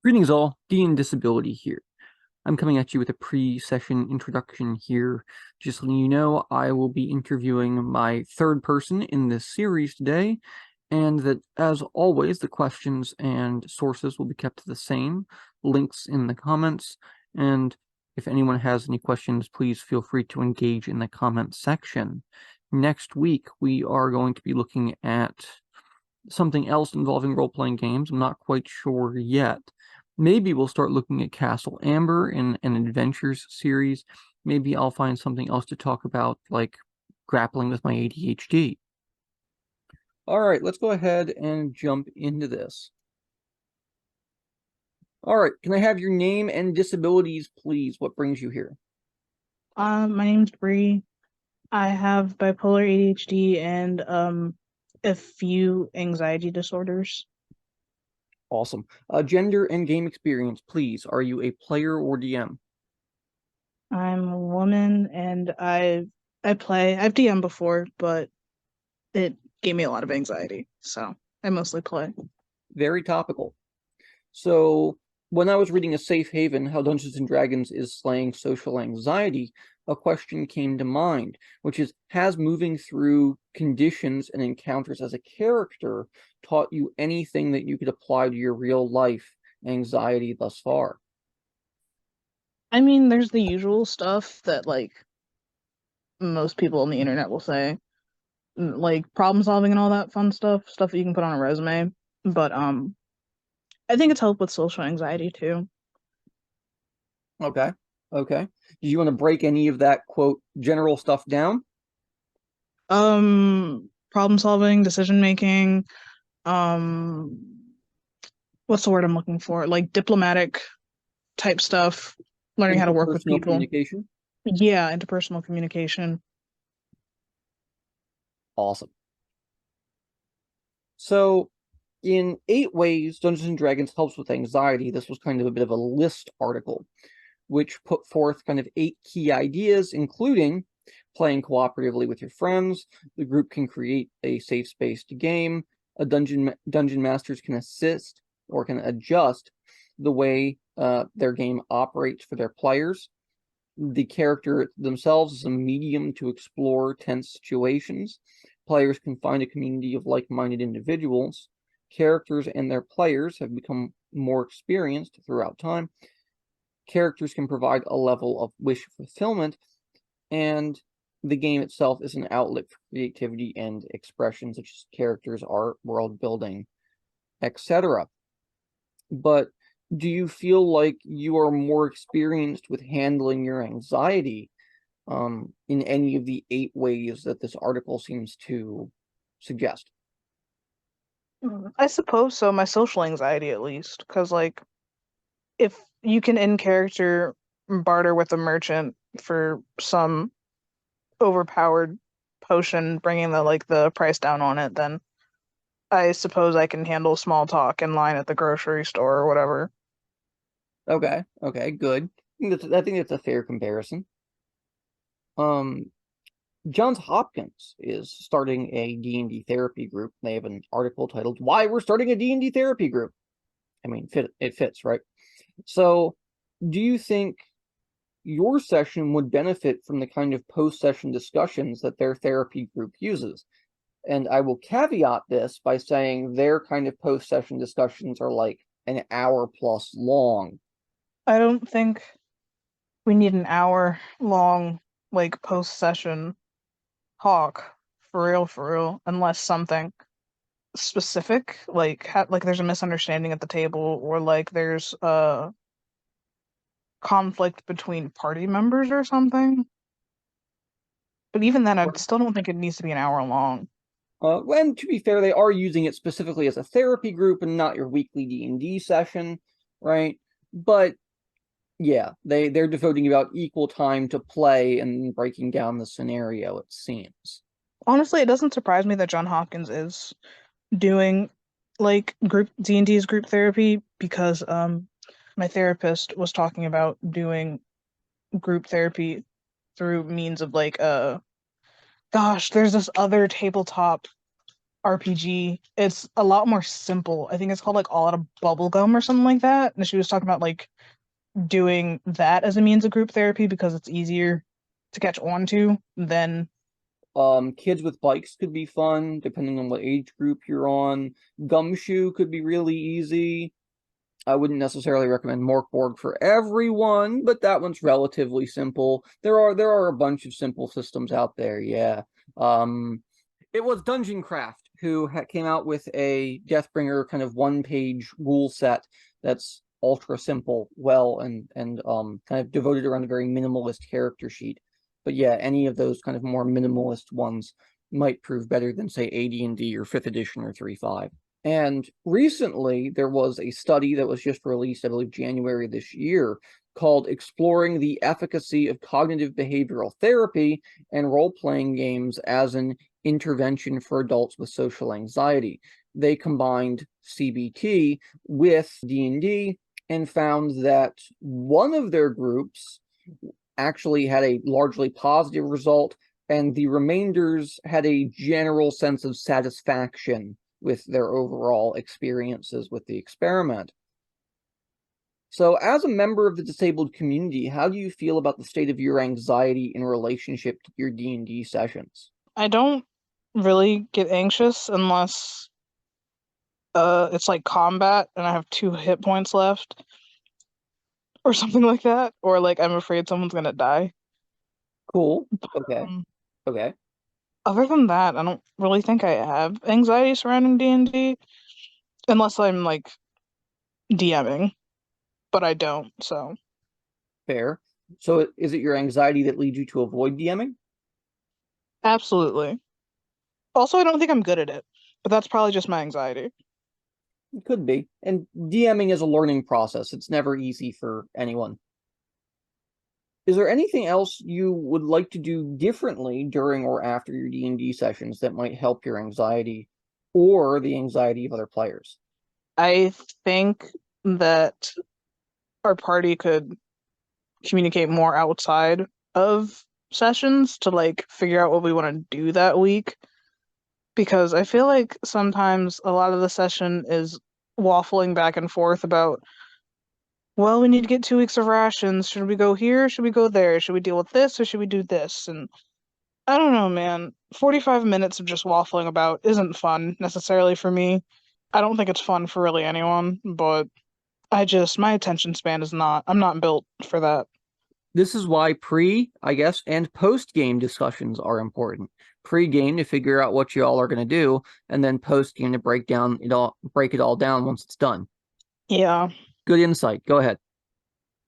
Greetings all, D&Disability here. I'm coming at you with a pre-session introduction here. Just letting you know, I will be interviewing my third person in this series today, and that, as always, the questions and sources will be kept the same, links in the comments, and if anyone has any questions, please feel free to engage in the comment section. Next week, we are going to be looking at something else involving role-playing games. I'm not quite sure yet. Maybe we'll start looking at Castle Amber in an adventures series. Maybe I'll find something else to talk about, like grappling with my ADHD. All right, let's go ahead and jump into this. All right, can I have your name and disabilities, please? What brings you here? My name's Bree. I have bipolar ADHD and a few anxiety disorders. Awesome. Gender and game experience, please. Are you a player or DM? I'm a woman and I've DM before, but it gave me a lot of anxiety, so I mostly play. Very topical. So when I was reading A Safe Haven, How Dungeons and Dragons is Slaying Social Anxiety, a question came to mind, which is, has moving through conditions and encounters as a character taught you anything that you could apply to your real life anxiety thus far? I mean, there's the usual stuff that like most people on the internet will say, like problem solving and all that fun stuff that you can put on a resume. But I think it's helped with social anxiety too. Okay. Okay. Do you want to break any of that, quote, general stuff down? Problem solving, decision making, um, what's the word I'm looking for? Like diplomatic type stuff, learning how to work with Interpersonal people. communication? Yeah, interpersonal communication. Awesome. So in 8 ways Dungeons and Dragons helps with anxiety, this was kind of a bit of a list article, which put forth kind of 8 key ideas, including playing cooperatively with your friends. The group can create a safe space to game. Dungeon masters can assist or can adjust the way their game operates for their players. The character themselves is a medium to explore tense situations. Players can find a community of like-minded individuals. Characters and their players have become more experienced throughout time. Characters can provide a level of wish fulfillment, and the game itself is an outlet for creativity and expression, such as characters, art, world building, etc. But do you feel like you are more experienced with handling your anxiety in any of the 8 ways that this article seems to suggest? I suppose so, my social anxiety at least, because like if you can in character barter with a merchant for some overpowered potion, bringing the price down on it, then I suppose I can handle small talk in line at the grocery store or whatever. Okay, okay, good. I think that's a fair comparison. Um, Johns Hopkins is starting a D&D therapy group. They have an article titled "Why We're Starting a D&D Therapy Group." I mean, it fits, right? So, do you think your session would benefit from the kind of post-session discussions that their therapy group uses? And I will caveat this by saying their kind of post-session discussions are like an hour plus long. I don't think we need an hour long like post session talk for real, unless something specific like there's a misunderstanding at the table or like there's a conflict between party members or something. But even then, I still don't think it needs to be an hour long. And to be fair, they are using it specifically as a therapy group and not your weekly D&D session, right? But yeah, they're devoting about equal time to play and breaking down the scenario, it seems. Honestly, it doesn't surprise me that John Hopkins is doing like group D&D's group therapy because my therapist was talking about doing group therapy through means of like gosh, there's this other tabletop RPG. It's a lot more simple. I think it's called like All Out of Bubblegum or something like that. And she was talking about like doing that as a means of group therapy because it's easier to catch on to than Kids with bikes could be fun, depending on what age group you're on. Gumshoe could be really easy. I wouldn't necessarily recommend Morkborg for everyone, but that one's relatively simple. There are a bunch of simple systems out there, yeah. It was Dungeon Craft who came out with a Deathbringer kind of one-page rule set that's ultra simple, and kind of devoted around a very minimalist character sheet. But yeah, any of those kind of more minimalist ones might prove better than say AD&D or 5th edition or 3.5. And recently, there was a study that was just released, I believe, January this year, called Exploring the Efficacy of Cognitive Behavioral Therapy and Role-Playing Games as an Intervention for Adults with Social Anxiety. They combined CBT with D&D and found that one of their groups actually had a largely positive result, and the remainders had a general sense of satisfaction with their overall experiences with the experiment. So as a member of the disabled community, how do you feel about the state of your anxiety in relationship to your D&D sessions? I don't really get anxious unless it's like combat and I have 2 hit points left or something like that, or like I'm afraid someone's gonna die. Cool. Okay. Um, Okay. Other than that, I don't really think I have anxiety surrounding D&D unless I'm like DMing, but I don't, so Fair. So is it your anxiety that leads you to avoid DMing? absolutely. Also, I don't think I'm good at it, but that's probably just my anxiety. It could be. And DMing is a learning process. It's never easy for anyone. Is there anything else you would like to do differently during or after your D&D sessions that might help your anxiety or the anxiety of other players? I think that our party could communicate more outside of sessions to like figure out what we want to do that week because I feel like sometimes a lot of the session is waffling back and forth about, well, we need to get 2 weeks of rations. Should we go here? Should we go there? Should we deal with this or should we do this? And I don't know, man. 45 minutes of just waffling about isn't fun necessarily for me. I don't think it's fun for really anyone, but my attention span is not, I'm not built for that. This is why I guess, and post-game discussions are important. Pre-game to figure out what you all are going to do, and then post-game to break it all down once it's done. Yeah. Good insight. Go ahead.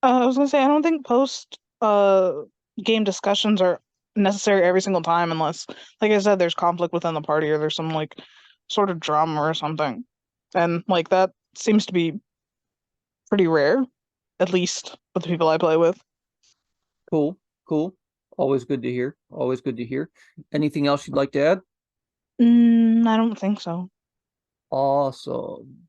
I was gonna say, I don't think post game discussions are necessary every single time unless, like I said, there's conflict within the party or there's some like sort of drama or something. And like that seems to be pretty rare, at least with the people I play with. Cool. Cool. Always good to hear. Always good to hear. Anything else you'd like to add? I don't think so. Awesome.